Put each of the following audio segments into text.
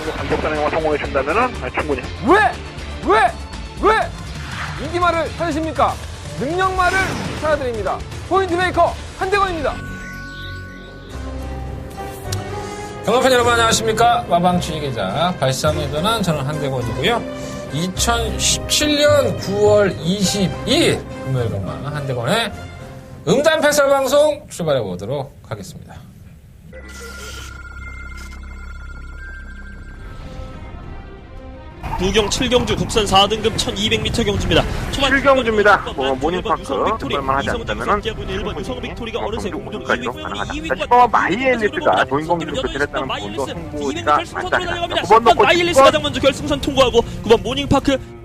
정도 강력한 행동을 성공해 준다면은 충분히. 왜 인기말을 찾으십니까? 능력말을 찾아드립니다. 포인트 메이커 한대건입니다. 경마팬 여러분 안녕하십니까? 마방주의 기자 발상에 변한 저는 한대건이고요. 2017년 9월 22일 금요일 경마 한대건의 음담 패설 방송 출발해 보도록 하겠습니다. 부경 7경주 국산 4등급 1200m 경주입니다. 7경주입니다. 모닝파크 정말만 하지 않다면은 유성 빅토리가 어느새 공동 까지도 2위 가능하다. 싶어 마이엘리스가 조인공주를 교체했다는 부분도 승부가 맞습니다. 9번 넣고 마이엘리스 가장 먼저 결승선 통과하고 9번 모닝파크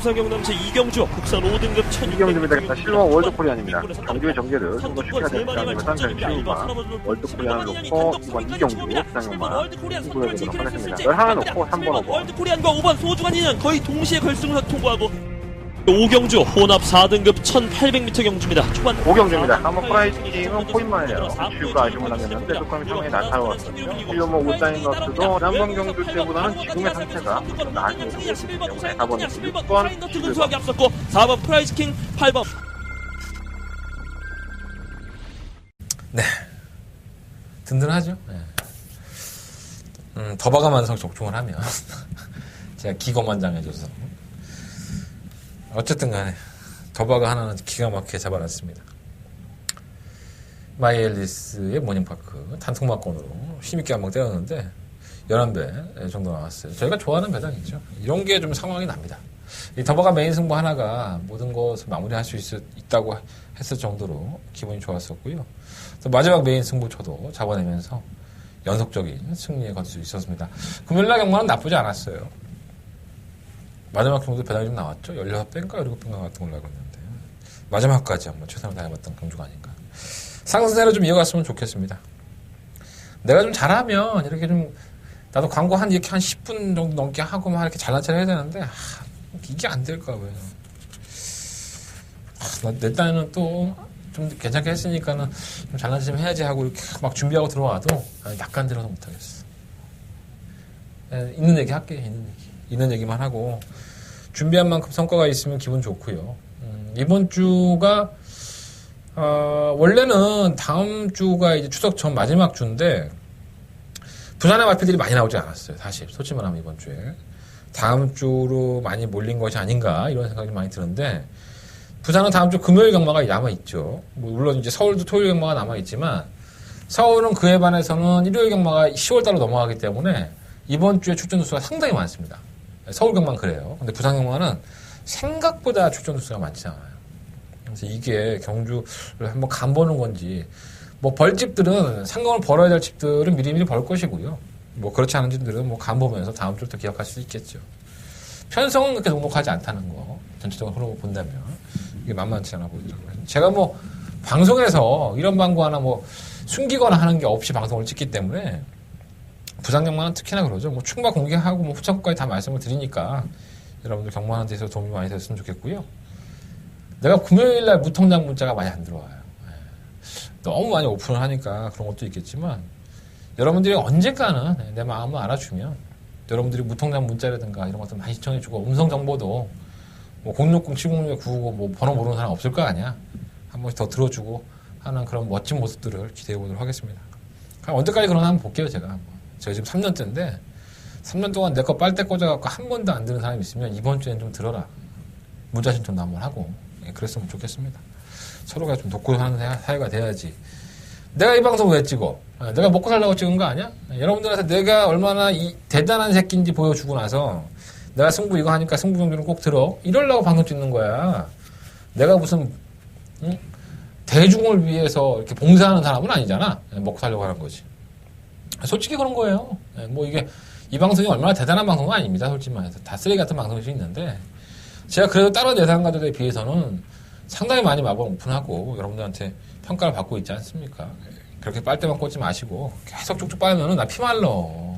부산경남 제2경주 국산 5등급 12경주입니다. 실버 월드코리안입니다. 경주의 전개를 좀 더 쉽게 하자 생각하면 딴전 실버가 월드코리안을 놓고 2번 2경주 부산경마 승부해보도록 하겠습니다. 열 하나 놓고 3번 5번 월드코리안과 5번 소중한이는 거의 동시에 결승선 통과하고 5경주 혼합 4등급 1800m 경주입니다. 초반 5경주입니다. 한번 프라이팅은 포인만이에요. 이슈가 아주문하겠는데 조금 상황이 나타나왔거든요. 실버 우사인너스도 남번 경주 때보다는 지금의 상태가 나아지고 있기 때문에 4번 6번 근소하게 앞섰고 4번 프라이즈킹 8번 네. 든든하죠. 네. 더 과감한 적중을 하면 제가 기거만장해줘서 어쨌든 간에 더바가 하나는 기가 막히게 잡아놨습니다. 마이엘리스의 모닝파크 단통막권으로 힘있게 한방 때렸는데 11배 정도 나왔어요. 저희가 좋아하는 배당이죠. 이런 게 좀 상황이 납니다. 이 더바가 메인 승부 하나가 모든 것을 마무리할 수 있다고 했을 정도로 기분이 좋았었고요. 또 마지막 메인 승부처도 잡아내면서 연속적인 승리에 거둘 수 있었습니다. 금요일날 경마는 나쁘지 않았어요. 마지막 경주 배당이 좀 나왔죠. 16배인가 17배인가 같은 걸로 알고 있는데 마지막까지 한번 최선을 다해봤던 경주가 아닌가. 상승세로 좀 이어갔으면 좋겠습니다. 내가 좀 잘하면 이렇게 좀 나도 광고 이렇게 한 10분 정도 넘게 하고 막 이렇게 잘난 척 해야 되는데 이게 안 될까 왜. 내 딴에는 또 좀 괜찮게 했으니까는 좀 잘난 척 좀 해야지 하고 이렇게 막 준비하고 들어와도 낯간지러서 못하겠어. 있는 얘기 할게. 있는 얘기만 하고 준비한 만큼 성과가 있으면 기분 좋고요. 이번 주가 원래는 다음 주가 이제 추석 전 마지막 주인데 부산의 발표들이 많이 나오지 않았어요. 사실 솔직히 말하면 이번 주에 다음 주로 많이 몰린 것이 아닌가 이런 생각이 많이 드는데 부산은 다음 주 금요일 경마가 남아 있죠. 물론 이제 서울도 토요일 경마가 남아 있지만 서울은 그에 반해서는 일요일 경마가 10월 달로 넘어가기 때문에 이번 주에 출전 수가 상당히 많습니다. 서울 경마는 그래요. 근데 부산 경마는 생각보다 출전 수가 많지 않아요. 그래서 이게 경주를 한번 간보는 건지, 뭐 벌집들은 상금을 벌어야 될 집들은 미리미리 벌 것이고요. 뭐 그렇지 않은 집들은 뭐 간보면서 다음 주부터 기억할 수 있겠죠. 편성은 그렇게 넉넉하지 않다는 거, 전체적으로 흐름을 본다면 이게 만만치 않아 보이더라고요. 제가 뭐 방송에서 이런 광고 하나 뭐 숨기거나 하는 게 없이 방송을 찍기 때문에 부산 경마는 특히나 그러죠. 뭐 충마 공개하고 뭐 후천까지 다 말씀을 드리니까 여러분들 경마하는 데서 도움이 많이 됐으면 좋겠고요. 내가 금요일날 무통장 문자가 많이 안 들어와요. 너무 많이 오픈을 하니까 그런 것도 있겠지만 여러분들이 언젠가는 내 마음을 알아주면 여러분들이 무통장 문자라든가 이런 것들 많이 시청해주고 음성 정보도 뭐 060-706-955 뭐 번호 모르는 사람 없을 거 아니야. 한 번씩 더 들어주고 하는 그런 멋진 모습들을 기대해 보도록 하겠습니다. 언제까지 그러나 한번 볼게요, 제가. 제가 지금 3년째인데 3년 동안 내 거 빨대 꽂아갖고 한 번도 안 드는 사람이 있으면 이번 주엔 좀 들어라. 문자 신청도 한번 하고 그랬으면 좋겠습니다. 서로가 좀 돕고 사는 사회가 돼야지. 내가 이 방송 왜 찍어? 내가 먹고 살려고 찍은 거 아니야? 여러분들한테 내가 얼마나 대단한 새끼인지 보여주고 나서 내가 승부 이거 하니까 승부 경주는 꼭 들어. 이러려고 방송 찍는 거야. 내가 무슨 대중을 위해서 이렇게 봉사하는 사람은 아니잖아. 먹고 살려고 하는 거지. 솔직히 그런 거예요. 뭐 이게 이 방송이 얼마나 대단한 방송은 아닙니다. 솔직히 말해서 다 쓰레기 같은 방송일 수 있는데 제가 그래도 다른 예상가들에 비해서는 상당히 많이 마법 오픈하고 여러분들한테 평가를 받고 있지 않습니까? 그렇게 빨대만 꽂지 마시고 계속 쭉쭉 빨면은 나 피말러.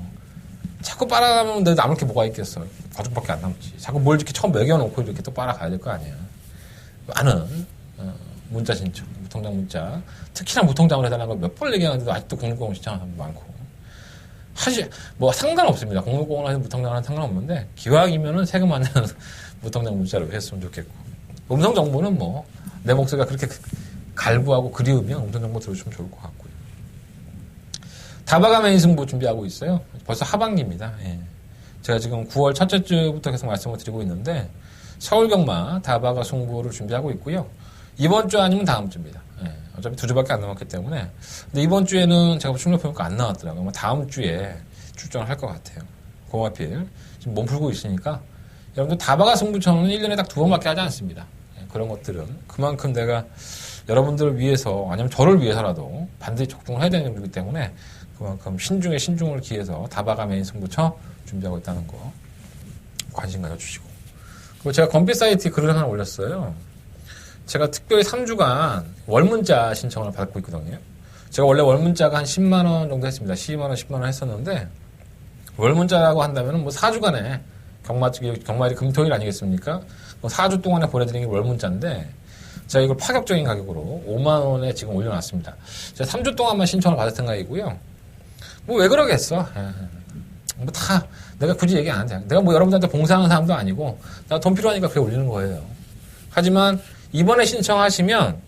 자꾸 빨아가면 내 남을 게 뭐가 있겠어. 가죽밖에 안 남지. 자꾸 뭘 이렇게 처음 먹여놓고 이렇게 또 빨아가야 될 거 아니야. 많은 문자 신청, 무통장 문자. 특히나 무통장으로 해달라는 걸 몇 번 얘기하는데도 아직도 060 신청하는 사람 많고. 뭐 상관없습니다. 공로공을 하는 무통장은 상관없는데 기왕이면은 세금 안 내는 무통장 문자로 했으면 좋겠고 음성 정보는 뭐 내 목소리가 그렇게 갈구하고 그리우면 음성 정보 들어주시면 좋을 것 같고요. 다바가 메인 승부 준비하고 있어요. 벌써 하반기입니다. 예. 제가 지금 9월 첫째 주부터 계속 말씀을 드리고 있는데 서울 경마 다바가 승부를 준비하고 있고요. 이번 주 아니면 다음 주입니다. 예. 어차피 2주밖에 안 남았기 때문에. 근데 이번 주에는 제가 충격평가 안 나왔더라고요. 아마 다음 주에 출전을 할 것 같아요. 고마필. 지금 몸 풀고 있으니까. 여러분들 다바가 승부처는 1년에 딱 2번밖에 하지 않습니다. 예. 그런 것들은 그만큼 내가 여러분들을 위해서 아니면 저를 위해서라도 반드시 적중을 해야 되는 점이기 때문에 그만큼 신중에 신중을 기해서 다바가 메인 승부처 준비하고 있다는 거 관심 가져주시고. 그리고 제가 건비 사이트에 글을 하나 올렸어요. 제가 특별히 3주간 월문자 신청을 받고 있거든요. 제가 원래 월문자가 한 10만원 정도 했습니다. 12만원, 10만원 했었는데, 월문자라고 한다면 뭐 4주간에 경마일이 금토일 아니겠습니까? 4주 동안에 보내드리는 게 월문자인데, 제가 이걸 파격적인 가격으로 5만원에 지금 올려놨습니다. 제가 3주 동안만 신청을 받을 생각이고요. 뭐 왜 그러겠어? 뭐 다, 내가 굳이 얘기 안 해도 돼. 내가 뭐 여러분들한테 봉사하는 사람도 아니고, 나 돈 필요하니까 그래 올리는 거예요. 하지만, 이번에 신청하시면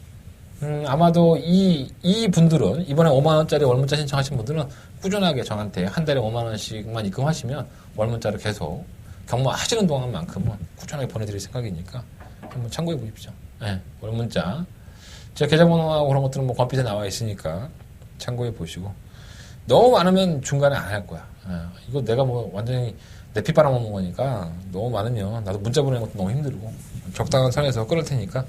아마도 이 분들은 이번에 5만원짜리 월문자 신청하신 분들은 꾸준하게 저한테 한 달에 5만원씩만 입금하시면 월문자를 계속 경마 하시는 동안만큼은 꾸준하게 보내드릴 생각이니까 한번 참고해 보십시오. 네, 월문자 제 계좌번호하고 그런 것들은 뭐 건빛에 나와 있으니까 참고해 보시고 너무 많으면 중간에 안 할 거야. 이거 내가 뭐 완전히 내 피 빨아먹는 거니까 너무 많으면 나도 문자 보내는 것도 너무 힘들고 적당한 선에서 끌을 테니까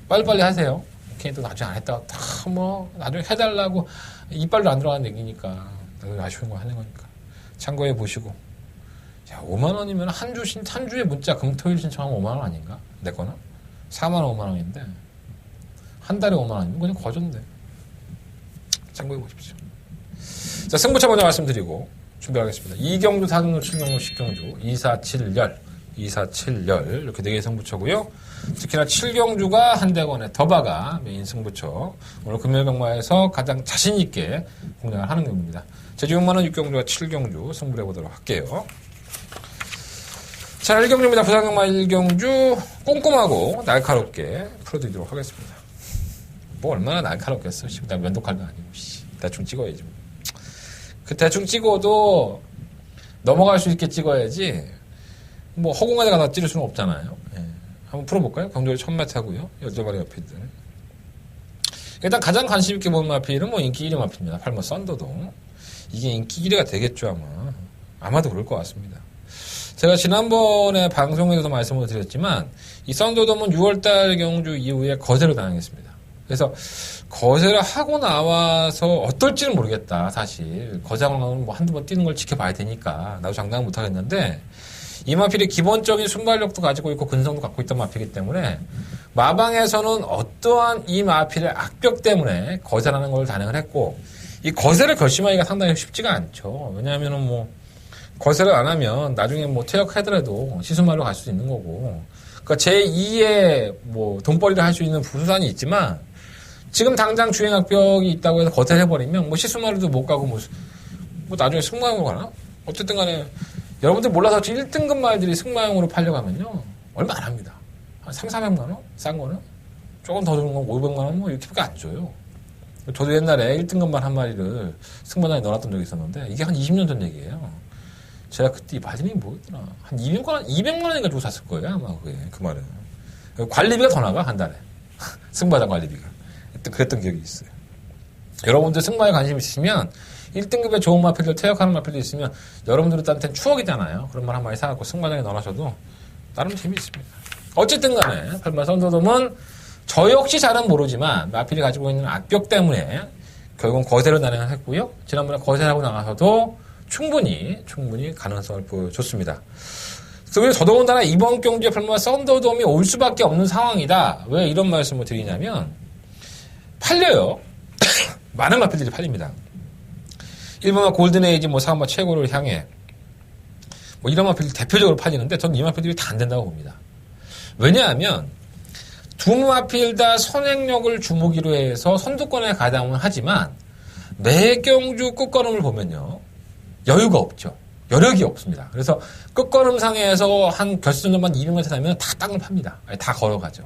빨리빨리 하세요. 괜히 또 나중에 안 했다가 다 뭐 나중에 해달라고 이빨도 안 들어가는 얘기니까 나도 아쉬운 거 하는 거니까 참고해 보시고. 야, 5만 원이면 한 주에 문자 금토일 신청하면 5만 원 아닌가? 내 거는 4만 원 5만 원인데 한 달에 5만 원이면 그냥 거저인데 참고해 보십시오. 자, 승부처 먼저 말씀드리고 준비하겠습니다. 2경주, 4경주, 7경주, 10경주, 247열, 247열 이렇게 4개의 승부처고요. 특히나 7경주가 한대건의 더바가 메인 승부처. 오늘 금요일경마에서 가장 자신있게 공략을 하는 경기입니다. 제주경마는 6경주와 7경주 승부를 해보도록 할게요. 자, 1경주입니다. 부산경마 1경주 꼼꼼하고 날카롭게 풀어드리도록 하겠습니다. 뭐 얼마나 날카롭겠어. 나 면도칼도 아니고 대충 찍어야지. 그 대충 찍어도 넘어갈 수 있게 찍어야지 뭐 허공에 가다 찌를 수는 없잖아요. 예. 한번 풀어볼까요? 경주를 1000m고요. 12마리 마필들. 일단 가장 관심 있게 보는 마필은 뭐 인기 1위 마필입니다. 8번 썬더동. 이게 인기 1위가 되겠죠 아마. 아마도 그럴 것 같습니다. 제가 지난번에 방송에서도 말씀을 드렸지만 이 썬더돔은 6월달 경주 이후에 거세를 당했습니다. 그래서 거세를 하고 나와서 어떨지는 모르겠다. 사실 거세하고 나면 뭐 한두 번 뛰는 걸 지켜봐야 되니까 나도 장담은 못하겠는데 이 마필이 기본적인 순발력도 가지고 있고 근성도 갖고 있던 마필이기 때문에 마방에서는 어떠한 이 마필의 악벽 때문에 거세라는 걸 단행을 했고 이 거세를 결심하기가 상당히 쉽지가 않죠. 왜냐하면은 뭐 거세를 안 하면 나중에 뭐 퇴역하더라도 시수말로 갈 수도 있는 거고 그러니까 제2의 뭐 돈벌이를 할 수 있는 부수단이 있지만 지금 당장 주행악벽이 있다고 해서 거세를 해버리면 뭐 시수말로도 못 가고 뭐 나중에 승마용으로 가나? 어쨌든 간에 여러분들 몰라서 1등급 말들이 승마용으로 팔려가면요 얼마 안 합니다. 한 300~400만 원? 싼 거는? 조금 더 주는 건 500만 원 뭐 이렇게밖에 안 줘요. 저도 옛날에 1등급 말 한 마리를 승마장에 넣어놨던 적이 있었는데 이게 한 20년 전 얘기예요. 제가 그때 이 말이 뭐였더라 한 200만 원인가 주고 샀을 거예요 아마 그게 그 말은. 관리비가 더 나가 한 달에 승마장 관리비가. 그랬던 기억이 있어요. 여러분들 승마에 관심 있으시면 1등급의 좋은 마필들 퇴역하는 마필도 있으면 여러분들한테는 추억이잖아요. 그런 말 한 마리 사갖고 승마장에 넣어놔셔도 나름 재미있습니다. 어쨌든 간에 8번 썬더돔은 저 역시 잘은 모르지만 마필이 가지고 있는 악벽 때문에 결국은 거세를 단행을 했고요. 지난번에 거세를 하고 나가서도 충분히 가능성을 보여줬습니다. 그래서 더더군다나 이번 경주에 8번 썬더돔이 올 수밖에 없는 상황이다. 왜 이런 말씀을 드리냐면 팔려요. 많은 마필들이 팔립니다. 일본의 골든에이지 뭐 사마 최고를 향해 뭐 이런 마필들이 대표적으로 팔리는데 저는 이 마필들이 다 안 된다고 봅니다. 왜냐하면 두 마필 다 선행력을 주무기로 해서 선두권에 가담을 하지만 매 경주 끝걸음을 보면요 여유가 없죠. 여력이 없습니다. 그래서 끝걸음상에서 한 결승전만 200m 되면 다 땅을 팝니다. 아니, 다 걸어가죠.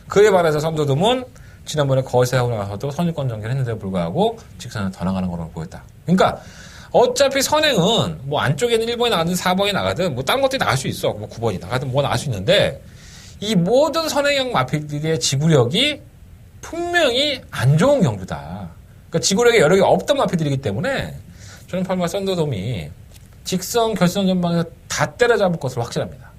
그에 반해서 선도돔은 지난번에 거세하고 나서도 선유권 전개했는데도 불구하고 직선을 더 나가는 걸로 보였다. 그러니까 어차피 선행은 뭐 안쪽에는 1번이 나가든 4번이 나가든 뭐 다른 것들이 나갈 수 있어. 뭐 9번이 나가든 뭐 나갈 수 있는데 이 모든 선행형 마필들의 지구력이 분명히 안 좋은 경주다. 그러니까 지구력에 여력이 없던 마필들이기 때문에 저는 팔마 선도돔이 직선 결선 전방에서 다 때려잡을 것으로 확실합니다.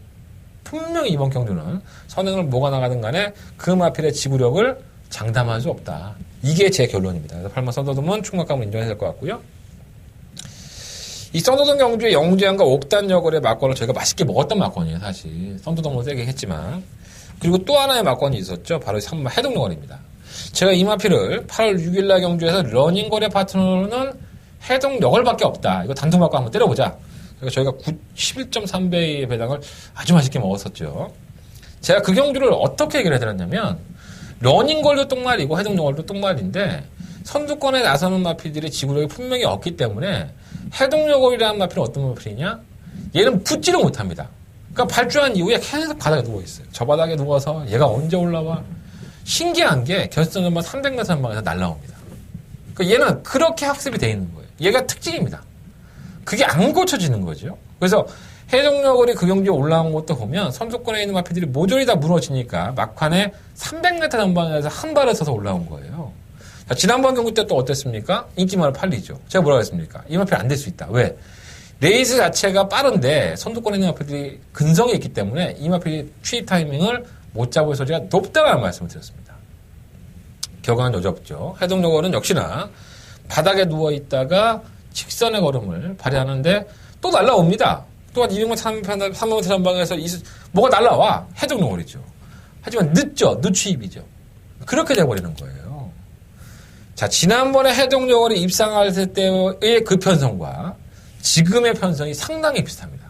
분명히 이번 경주는 선행을 뭐가 나가든 간에 그 마필의 지구력을 장담할 수 없다. 이게 제 결론입니다. 그래서 팔마 선도돔은 충격감을 인정해야 될 것 같고요. 이 선도돔 경주의 영재현과 옥단 여걸의 막권을 저희가 맛있게 먹었던 막권이에요, 사실. 선도돔으로 세게 했지만. 그리고 또 하나의 막권이 있었죠. 바로 3번 해동 여걸입니다. 제가 이 마필을 8월 6일날 경주에서 러닝거래 파트너는 해동 여걸밖에 없다. 이거 단독 막권 한번 때려보자. 그래서 저희가 11.3배의 배당을 아주 맛있게 먹었었죠. 제가 그 경주를 어떻게 얘기를 해드렸냐면, 러닝걸도 똥말이고 해동여걸도 똥말인데 선두권에 나서는 마필들이 지구력이 분명히 없기 때문에 해동여걸이라는 마필은 어떤 마필이냐? 얘는 붙지를 못합니다. 그러니까 발주한 이후에 계속 바닥에 누워있어요. 저 바닥에 누워서 얘가 언제 올라와? 신기한 게 결승전만 300m 전방에서 날라옵니다. 그러니까 얘는 그렇게 학습이 되어 있는 거예요. 얘가 특징입니다. 그게 안 고쳐지는 거죠. 그래서 해동여걸이 그 경기에 올라온 것도 보면 선두권에 있는 마필들이 모조리 다 무너지니까 막판에 300m 전방에서 한 발을 서서 올라온 거예요. 자, 지난번 경기 때 또 어땠습니까? 인기만을 팔리죠. 제가 뭐라고 했습니까? 이 마필 안 될 수 있다. 왜? 레이스 자체가 빠른데 선두권에 있는 마필들이 근성이 있기 때문에 이 마필이 취입 타이밍을 못 잡을 소리가 높다는 말씀을 드렸습니다. 결과는 여전없죠. 해동여걸은 역시나 바닥에 누워있다가 직선의 걸음을 발휘하는데 또 날라옵니다. 또한 200m, 300m 전방에서 뭐가 날라와. 해동여걸이죠. 하지만 늦죠. 늦취입이죠. 그렇게 돼버리는 거예요. 자, 지난번에 해동여걸이 입상할 때의 그 편성과 지금의 편성이 상당히 비슷합니다.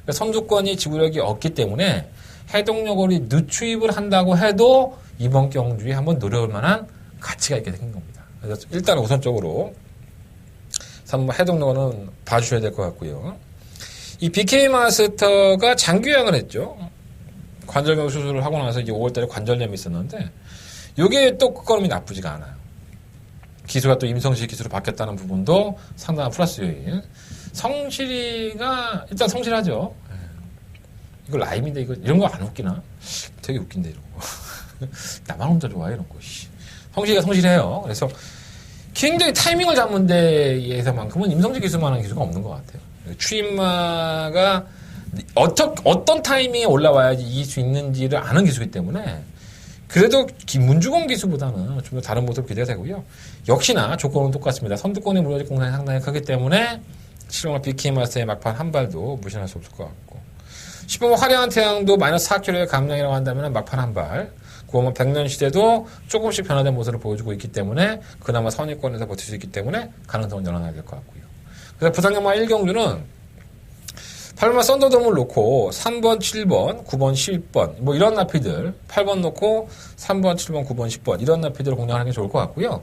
그러니까 선두권이 지구력이 없기 때문에 해동여걸이 늦취입을 한다고 해도 이번 경주에 한번 노려볼 만한 가치가 있게 생긴 겁니다. 그래서 일단 우선적으로 해동여걸은 봐주셔야 될 것 같고요. 이 BK 마스터가 장기요양을 했죠. 관절경 수술을 하고 나서 이제 5월달에 관절염이 있었는데, 요게 또 끝걸음이 나쁘지가 않아요. 기수가 또 임성실 기수로 바뀌었다는 부분도 상당한 플러스 요인. 성실이가, 일단 성실하죠. 이거 라임인데, 이런 거 안 웃기나? 되게 웃긴데, 이런 거. 나만 혼자 좋아해, 이런 거. 성실이가 성실해요. 그래서 굉장히 타이밍을 잡는 데에서만큼은 임성실 기수만한 기수가 없는 것 같아요. 추임마가 어떤 타이밍에 올라와야지 이길 수 있는지를 아는 기수이기 때문에 그래도 문주공 기수보다는 좀 더 다른 모습 기대가 되고요. 역시나 조건은 똑같습니다. 선두권이 무너질 공산이 상당히 크기 때문에 7번 BK 마스터의 막판 한 발도 무시할 수 없을 것 같고 10번 화려한 태양도 마이너스 4kg의 감량이라고 한다면 막판 한 발 9번 백년 시대도 조금씩 변화된 모습을 보여주고 있기 때문에 그나마 선의권에서 버틸 수 있기 때문에 가능성은 열어놔야 될 것 같고요. 그래서 부산경마 1경주는 8번 선더돔을 놓고 3번, 7번, 9번, 10번 뭐 이런 나피들 8번 놓고 3번, 7번, 9번, 10번 이런 나피들을 공략하는 게 좋을 것 같고요.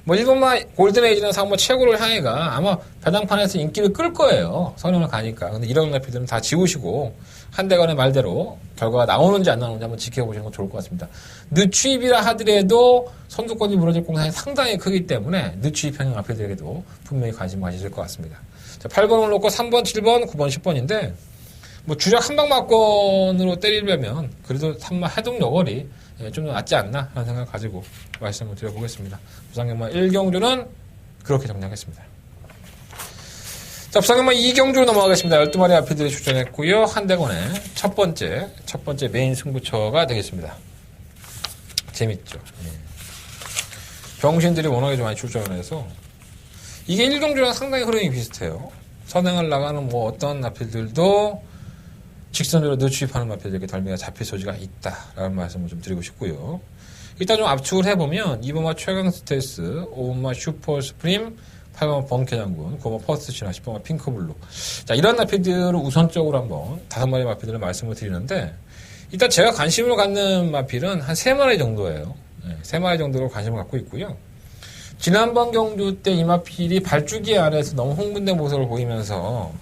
뭐 1번만 골든에이지나 3번 최고를 향해가 아마 배당판에서 인기를 끌 거예요. 선행을 가니까. 근데 이런 나피들은 다 지우시고 한대관의 말대로 결과가 나오는지 안 나오는지 한번 지켜보시는 건 좋을 것 같습니다. 늦취입이라 하더라도 선두권이 무너질 공산이 상당히 크기 때문에 늦취입 편형 앞에들에게도 분명히 관심 가지실 것 같습니다. 자, 8번을 놓고 3번, 7번, 9번, 10번인데 뭐 주력 한방막권으로 때리려면 그래도 3번 해동여걸이 좀 더 낫지 않나 하는 생각 가지고 말씀을 드려보겠습니다. 부산경마 1경주는 그렇게 정리하겠습니다. 자, 부산경마 2경주로 넘어가겠습니다. 12마리 앞이들이 출전했고요. 한대건의 첫 번째 메인 승부처가 되겠습니다. 재밌죠. 예. 병신들이 워낙에 좀 많이 출전을 해서 이게 1경주랑 상당히 흐름이 비슷해요. 선행을 나가는 뭐 어떤 나필들도 직선으로 늦취입하는 마필들에게 덜미가 잡힐 소지가 있다라는 말씀을 좀 드리고 싶고요. 일단 좀 압축을 해보면 2번마 최강 스텔스, 5번마 슈퍼 스프림, 8번마 번개 장군, 9번마 퍼스트 신화, 10번마 핑크블루. 자, 이런 마필들을 우선적으로 한번 5마리 마필들을 말씀을 드리는데 일단 제가 관심을 갖는 마필은 한 3마리 정도예요. 네, 3마리 정도로 관심을 갖고 있고요. 지난번 경주 때 이마필이 발주기 안에서 너무 흥분된 모습을 보이면서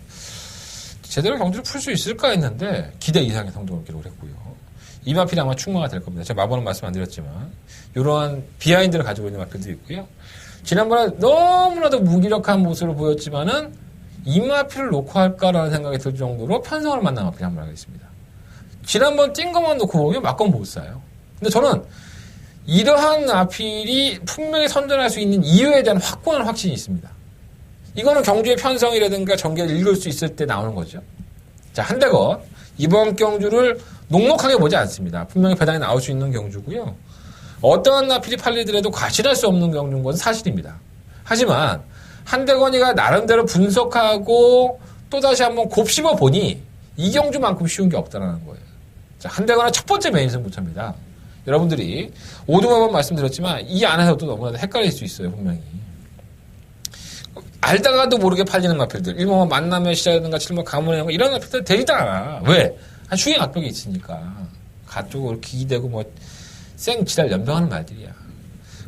제대로 경주를 풀 수 있을까 했는데 기대 이상의 성적을 기록을 했고요. 이마필이 아마 충분가 될 겁니다. 제가 마번은 말씀 안 드렸지만 이러한 비하인드를 가지고 있는 마필도 있고요. 지난번에 너무나도 무기력한 모습을 보였지만은 이마필을 놓고 할까라는 생각이 들 정도로 편성을 만난 마필이 한 번 하겠습니다. 지난번 뛴 것만 놓고 보면 막건 못 사요. 근데 저는 이러한 마필이 분명히 선전할 수 있는 이유에 대한 확고한 확신이 있습니다. 이거는 경주의 편성이라든가 전개를 읽을 수 있을 때 나오는 거죠. 자, 한대건 이번 경주를 녹록하게 보지 않습니다. 분명히 배당이 나올 수 있는 경주고요. 어떠한 나필이 팔리더라도 과실할 수 없는 경주인 것은 사실입니다. 하지만 한대건이가 나름대로 분석하고 또다시 한번 곱씹어 보니 이 경주만큼 쉬운 게 없다는 거예요. 자, 한대건은 첫 번째 메인 승부처입니다. 여러분들이 5등만 말씀드렸지만 이 안에서도 너무나도 헷갈릴 수 있어요. 분명히. 알다가도 모르게 팔리는 마필들. 1번 만남의 시작이라든가 7번 가문의 영화 이런 마필들 되지도 않아. 왜? 한 슈행 악벽이 있으니까. 가쪽으로 기대고 뭐 생지랄 연병하는 말들이야.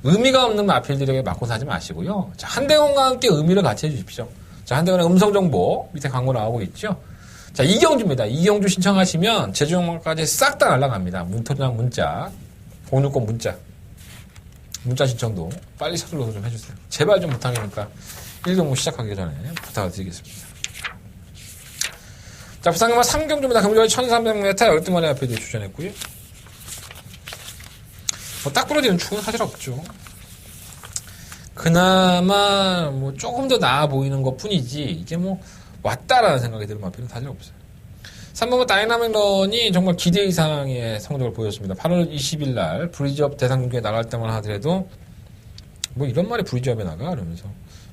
의미가 없는 마필들에게 맞고 사지 마시고요. 자, 한대건과 함께 의미를 같이 해주십시오. 자, 한대건의 음성정보 밑에 광고 나오고 있죠. 자, 이경주입니다. 이경주 신청하시면 제주영화까지 싹 다 날라갑니다. 문토장 문자, 560 문자 신청도 빨리 서둘러서 좀 해주세요. 제발 좀 부탁이니까 1경주 시작하기 전에 부탁을 드리겠습니다. 자, 부산경마 3경주입니다. 금요일 1300m 12마리 앞에 추천했고요. 뭐 딱 부러지는 축은 사실 없죠. 그나마 뭐 조금 더 나아 보이는 것 뿐이지 이게 뭐 왔다라는 생각이 드는 마필은 사실 없어요. 3번은 다이나믹 런이 정말 기대 이상의 성적을 보였습니다. 8월 20일 날 브리즈업 대상 경기에 나갈 때만 하더라도 뭐 이런 말이 브리즈업에 나가 이러면서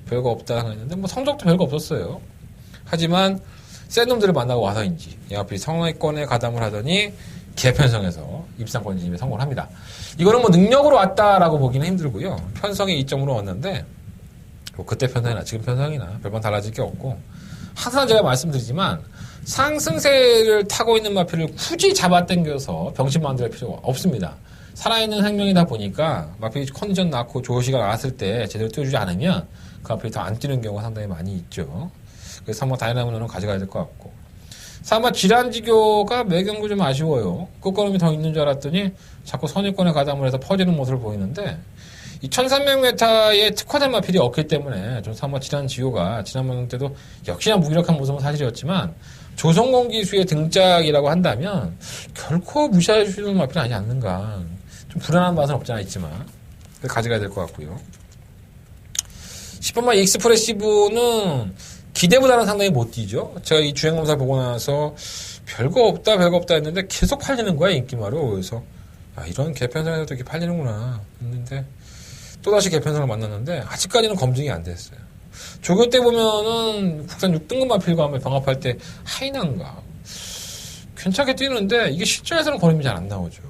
별거 없다 했는데 뭐 성적도 별거 없었어요. 하지만 센 놈들을 만나고 와서인지 이 마필이 상위권에 가담을 하더니 개편성에서 입상권 진입에 성공을 합니다. 이거는 뭐 능력으로 왔다라고 보기는 힘들고요. 편성의 이점으로 왔는데 뭐 그때 편성이나 지금 편성이나 별반 달라질 게 없고 항상 제가 말씀드리지만 상승세를 타고 있는 마필을 굳이 잡아당겨서 병신 만들 필요가 없습니다. 살아있는 생명이다 보니까 마필이 컨디션 낳고 조시가 나왔을 때 제대로 뛰어주지 않으면 그 마필이 더 안 뛰는 경우가 상당히 많이 있죠. 그래서 한번 다이나믹론은 가져가야 될 것 같고 3번 지란지교가 매경구 좀 아쉬워요. 끝걸음이 더 있는 줄 알았더니 자꾸 선입권에 가담을 해서 퍼지는 모습을 보이는데 이 1300m의 특화된 마필이 없기 때문에 좀 3번 지란지교가 지난번 때도 역시나 무기력한 모습은 사실이었지만 조성공 기수의 등짝이라고 한다면 결코 무시할 수 있는 마필은 아니지 않는가. 좀 불안한 맛은 없지 않아 있지만 가져가야 될 것 같고요. 10번만 익스프레시브는 기대보다는 상당히 못 뛰죠. 제가 이 주행검사 보고 나서 별거 없다 했는데 계속 팔리는 거야, 인기마로. 그래서 아, 이런 개편성에서도 이렇게 팔리는구나 했는데 또다시 개편성을 만났는데 아직까지는 검증이 안 됐어요. 조교 때 보면은 국산 6등급 마필과 하면 병합할 때 하이난가 괜찮게 뛰는데 이게 실전에서는 걸음이 잘 안 나오죠.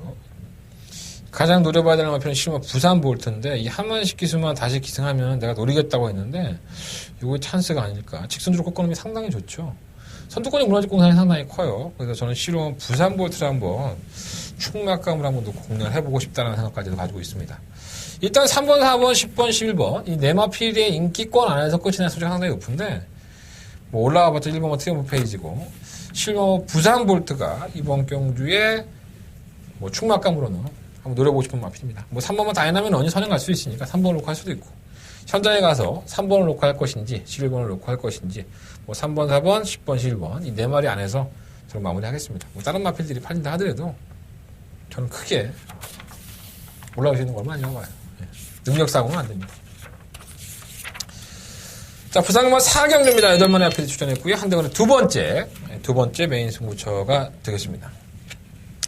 가장 노려봐야 되는 마필은 실은 부산 볼트인데 이 한만식 기수만 다시 기승하면 내가 노리겠다고 했는데 이거 찬스가 아닐까. 직선주로 꺾어놓으면 상당히 좋죠. 선두권이 무너질 공산이 상당히 커요. 그래서 저는 실은 부산 볼트를 한번 충막감을 한번 놓고 공략을 해보고 싶다는 생각까지도 가지고 있습니다. 일단 3번, 4번, 10번, 11번 이 네 마필의 인기권 안에서 끝이 날 수준이 상당히 높은데 뭐 올라가봤자 1번은 트리ум프 페이지고 실은 부산 볼트가 이번 경주에 뭐 충막감으로는 한번 노려보고 싶은 마필입니다. 뭐 3번은 다이나믹 런이 선행 갈 수 있으니까 3번을 놓고 할 수도 있고 현장에 가서 3번을 놓고 할 것인지 11번을 놓고 할 것인지 뭐 3번, 4번, 10번, 11번 이 네 마리 안에서 저는 마무리하겠습니다. 뭐 다른 마필들이 팔린다 하더라도 저는 크게 올라올 수 있는 것만 아니라고 봐요. 능력 사고는 안 됩니다. 자, 부산경마 4경주입니다. 8마리 앞에 출전했고요. 한대건의 두 번째 메인 승부처가 되겠습니다.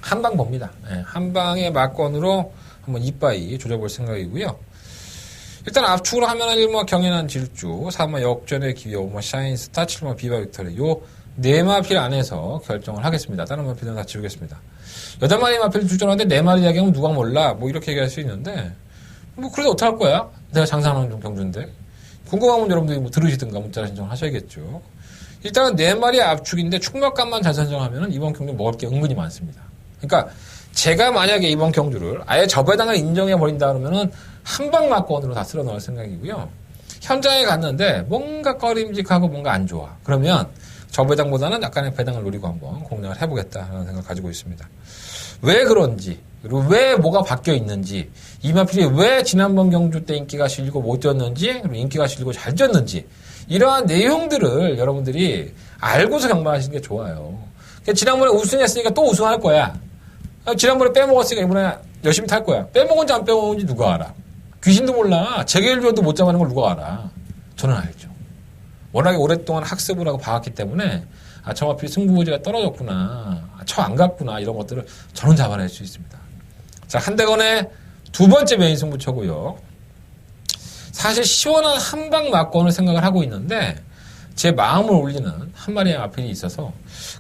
한방 봅니다. 한방의 막건으로 한번 이빠이 조져볼 생각이고요. 일단 압축으로 하면 1마 경연한 질주, 4마 역전의 기회, 5마 샤인스타, 7마 비바 빅터리 요 네 마필 안에서 결정을 하겠습니다. 다른 마필은 다 지우겠습니다. 8마리 마필 출전하는데 4마리 이야기하면 누가 몰라 뭐 이렇게 얘기할 수 있는데 뭐 그래도 어떡할 거야? 내가 장사하는 경주인데 궁금하면 여러분들이 뭐 들으시든가 문자로 신청을 하셔야겠죠. 일단은 4마리 압축인데 충막감만 잘 선정하면 이번 경주 먹을 게 은근히 많습니다. 그러니까 제가 만약에 이번 경주를 아예 저배당을 인정해 버린다 그러면은 한방막권으로 다 쓸어 넣을 생각이고요. 현장에 갔는데 뭔가 꺼림직하고 뭔가 안 좋아. 그러면 저배당보다는 약간의 배당을 노리고 한번 공략을 해보겠다라는 생각을 가지고 있습니다. 왜 그런지, 그리고 왜 뭐가 바뀌어 있는지, 이마필이 왜 지난번 경주 때 인기가 실리고 못 뛰었는지, 그리고 인기가 실리고 잘 뛰었는지, 이러한 내용들을 여러분들이 알고서 경마하시는 게 좋아요. 지난번에 우승했으니까 또 우승할 거야. 지난번에 빼먹었으니까 이번에 열심히 탈 거야. 빼먹은지 안 빼먹은지 누가 알아? 귀신도 몰라. 재계일주도 못 잡아낸 걸 누가 알아? 저는 알죠. 워낙에 오랫동안 학습을 하고 봐왔기 때문에 저 마필 승부의지가 떨어졌구나, 저 안 갔구나, 이런 것들을 저는 잡아낼 수 있습니다. 자, 한대건의 두 번째 메인 승부처고요. 사실 시원한 한방 막권을 생각을 하고 있는데 제 마음을 울리는 한 마리의 마필이 있어서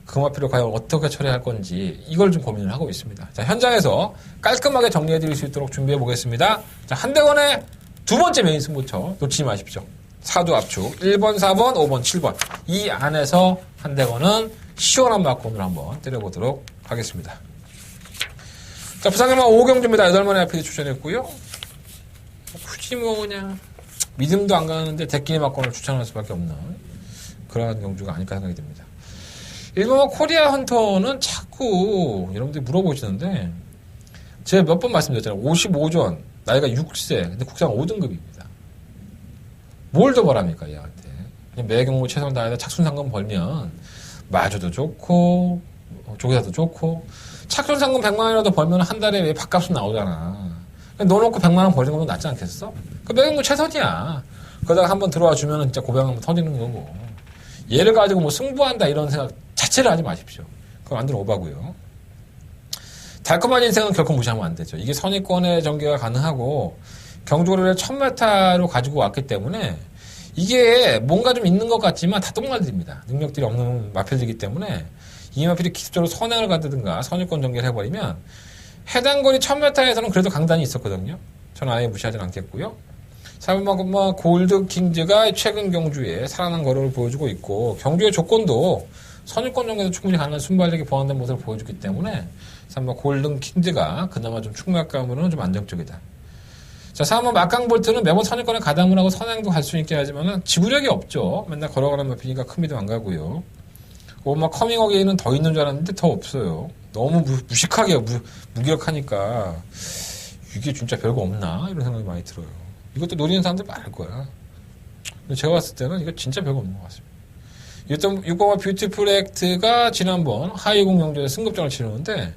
그 마필을 과연 어떻게 처리할 건지 이걸 좀 고민을 하고 있습니다. 자, 현장에서 깔끔하게 정리해 드릴 수 있도록 준비해 보겠습니다. 자, 한대건의 두 번째 메인 승부처 놓치지 마십시오. 사두 압축 1번, 4번, 5번, 7번 이 안에서 한대건은 시원한 막권을 한번 때려보도록 하겠습니다. 자, 부산경마 5경주입니다. 8마리 앞에 추천했고요. 굳이 뭐 그냥 믿음도 안 가는데 대끼리 막권을 추천할 수밖에 없는 그러한 경주가 아닐까 생각이 듭니다. 일본 코리아 헌터는 자꾸 여러분들이 물어보시는데 제가 몇 번 말씀드렸잖아요. 55전, 나이가 6세, 근데 국상 5등급입니다. 뭘 더 바랍니까, 얘한테? 그냥 매경무 최선 다해서 착순상금 벌면 마주도 좋고 조기사도 좋고 착순상금 100만 원이라도 벌면 한 달에 왜 밥값은 나오잖아. 넣어놓고 100만 원 벌는 것도 낫지 않겠어? 그 매경무 최선이야. 그러다가 한번 들어와 주면 진짜 고병 한번 터지는 거고. 얘를 가지고 뭐 승부한다 이런 생각 자체를 하지 마십시오. 그건 완전 오바고요. 달콤한 인생은 결코 무시하면 안 되죠. 이게 선의권의 전개가 가능하고 경주를 1000m로 가지고 왔기 때문에 이게 뭔가 좀 있는 것 같지만 다 똥말들입니다. 능력들이 없는 마필이기 때문에 이 마필이 기습적으로 선행을 가든가 선의권 전개를 해버리면 해당 거리 1000m에서는 그래도 강단이 있었거든요. 저는 아예 무시하진 않겠고요. 사부마 골드 킹즈가 최근 경주에 살아난 거리를 보여주고 있고 경주의 조건도 선의권 전개도 충분히 가능한 순발력이 보완된 모습을 보여주기 때문에 사부마 골든 킹즈가 그나마 좀 충격감으로는 좀 안정적이다. 자, 3번 막강볼트는 매번 선의권에 가담을 하고 선행도 갈 수 있게 하지만은 지구력이 없죠. 맨날 걸어가는 마필이니까 큰 미도 안 가고요. 5번 커밍어게인은 더 있는 줄 알았는데 더 없어요. 너무 무식하게 무기력하니까 이게 진짜 별거 없나 이런 생각이 많이 들어요. 이것도 노리는 사람들 많을 거야. 근데 제가 봤을 때는 이거 진짜 별거 없는 것 같습니다. 6번과 뷰티풀 액트가 지난번 하이공 경주에 승급전을 치르는데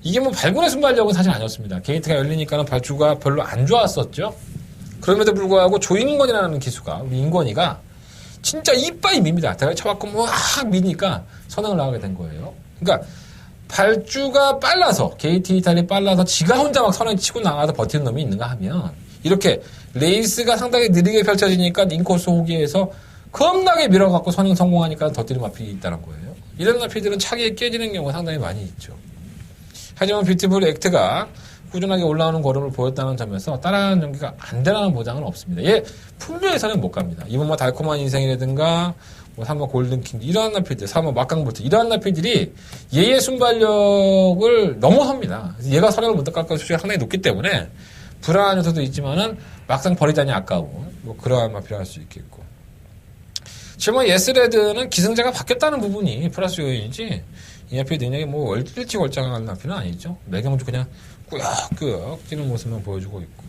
이게 뭐 발군의 순발력은 사실 아니었습니다. 게이트가 열리니까는 발주가 별로 안 좋았었죠. 그럼에도 불구하고 조인권이라는 기수가 우리 인권이가 진짜 이빠이 밉니다. 대가리 쳐갖고 막 미니까 선행을 나가게 된 거예요. 그러니까 발주가 빨라서 게이트 이탈이 빨라서 지가 혼자 막 선행 치고 나가서 버티는 놈이 있는가 하면 이렇게 레이스가 상당히 느리게 펼쳐지니까 인코스 호기에서 겁나게 밀어갖고 선행 성공하니까 더 뛰는 마필이 있다는 거예요. 이런 마필들은 차기에 깨지는 경우가 상당히 많이 있죠. 하지만 뷰티풀 액트가 꾸준하게 올라오는 걸음을 보였다는 점에서 따라하는 전개가 안 되라는 보장은 없습니다. 얘 풍류에서는 못 갑니다. 이번 뭐 달콤한 인생이라든가 뭐 3번 골든킹 이러한 나필들, 4번 막강볼트 이러한 나필들이 얘의 순발력을 넘어섭니다. 얘가 선행을 못 깎을 수가 상당히 높기 때문에 불안한 요소도 있지만은 막상 버리자니 아까운 뭐 그러한 마필을 할 수 있겠고. 지금 예스레드는 기승자가 바뀌었다는 부분이 플러스 요인이지 이 앞에 능력이 뭐 일치월장한 앞에는 아니죠. 매경주 그냥 꾸역꾸역 뛰는 모습만 보여주고 있고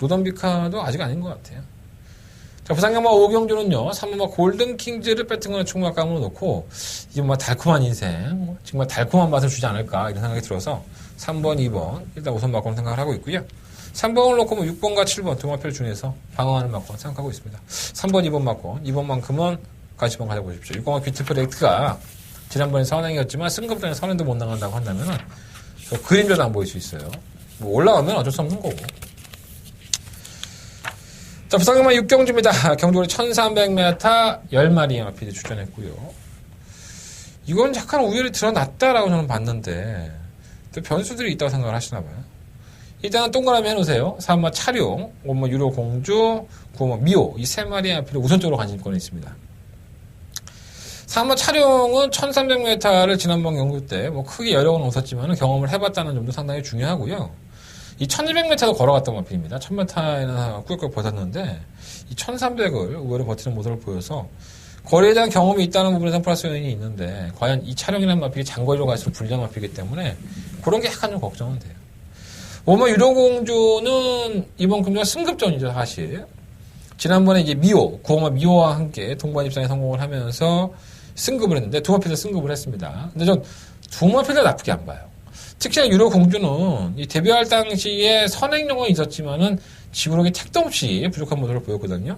노던비카도 아직 아닌 것 같아요. 자, 부산경마 5경주는요 3번 골든킹즈를 배팅하는 총각감으로 놓고 이게 뭐 달콤한 인생 정말 달콤한 맛을 주지 않을까 이런 생각이 들어서 3번 2번 일단 우선 막권 생각을 하고 있고요. 3번을 놓고 뭐 6번과 7번 두 마필 중에서 방어하는 막권 생각하고 있습니다. 3번 2번 막권 2번만큼은 같이 한번 가져보십시오. 6번과 뷰티풀 액트가 지난번에 선행이었지만 승급전에 선행도 못 나간다고 한다면은 그림자도 안 보일 수 있어요. 뭐 올라오면 어쩔 수 없는 거고. 자, 부산경마 6경주입니다. 경주거리 1300m 10마리의 마필이 출전했고요. 이건 약간 우열이 드러났다라고 저는 봤는데 또 변수들이 있다고 생각을 하시나 봐요. 일단은 동그라미 해놓으세요. 3번 차룡, 5번 유로 공주, 9번 미호 이 세 마리의 마필이 우선적으로 관심권이 있습니다. 3번 차룡은 1300m를 지난번 경주 때 뭐 크게 여력은 없었지만 경험을 해봤다는 점도 상당히 중요하고요. 이 1200m도 걸어갔던 마필입니다. 1000m에는 꾸역꾸역 버텼는데 이 1300을 의외로 버티는 모습을 보여서 거리에 대한 경험이 있다는 부분에서 플러스 요인이 있는데 과연 이 차량이라는 마필이 장거리로 갈수록 불리한 마필이기 때문에 그런 게 약간 좀 걱정은 돼요. 오마 유로공주는 이번 금주가 승급전이죠, 사실. 지난번에 이제 구호마 미오와 함께 동반 입상에 성공을 하면서 승급을 했는데 두 마필도 승급을 했습니다. 근데 전 두 마필도 나쁘게 안 봐요. 특히나 유로공주는 이 데뷔할 당시에 선행력은 있었지만은 지구력이 택도 없이 부족한 모습을 보였거든요.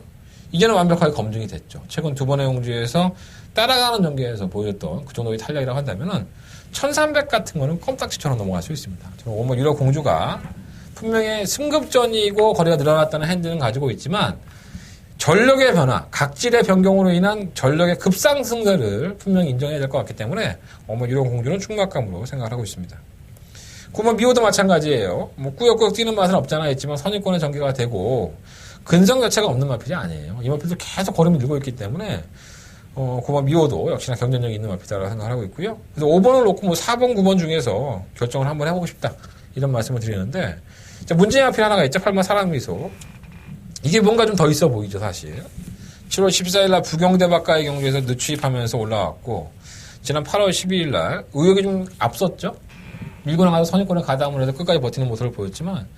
이제는 완벽하게 검증이 됐죠. 최근 두 번의 공주에서 따라가는 전개에서 보여줬던 그 정도의 탄력이라고 한다면은 1300 같은 거는 껌딱지처럼 넘어갈 수 있습니다. 저는 오늘 유로공주가 분명히 승급전이고 거리가 늘어났다는 핸들은 가지고 있지만 전력의 변화, 각질의 변경으로 인한 전력의 급상승세를 분명히 인정해야 될 것 같기 때문에 어머 유로공주는 충막감으로 생각을 하고 있습니다. 구마 미호도 마찬가지예요. 뭐 꾸역꾸역 뛰는 맛은 없잖아 했지만 선입권의 전개가 되고 근성 자체가 없는 마필이 아니에요. 이 마필도 계속 걸음이 늘고 있기 때문에 구마 미호도 역시나 경쟁력이 있는 마필이라고 생각을 하고 있고요. 그래서 5번을 놓고 뭐 4번, 9번 중에서 결정을 한번 해보고 싶다 이런 말씀을 드리는데 문제의 마필 하나가 있죠. 8번 사랑미소. 이게 뭔가 좀 더 있어 보이죠, 사실. 7월 14일 날 부경대 바깥의 경주에서 늦추입하면서 올라왔고, 지난 8월 12일 날 의욕이 좀 앞섰죠? 밀고 나가서 선입권을 가담을 해서 끝까지 버티는 모습을 보였지만,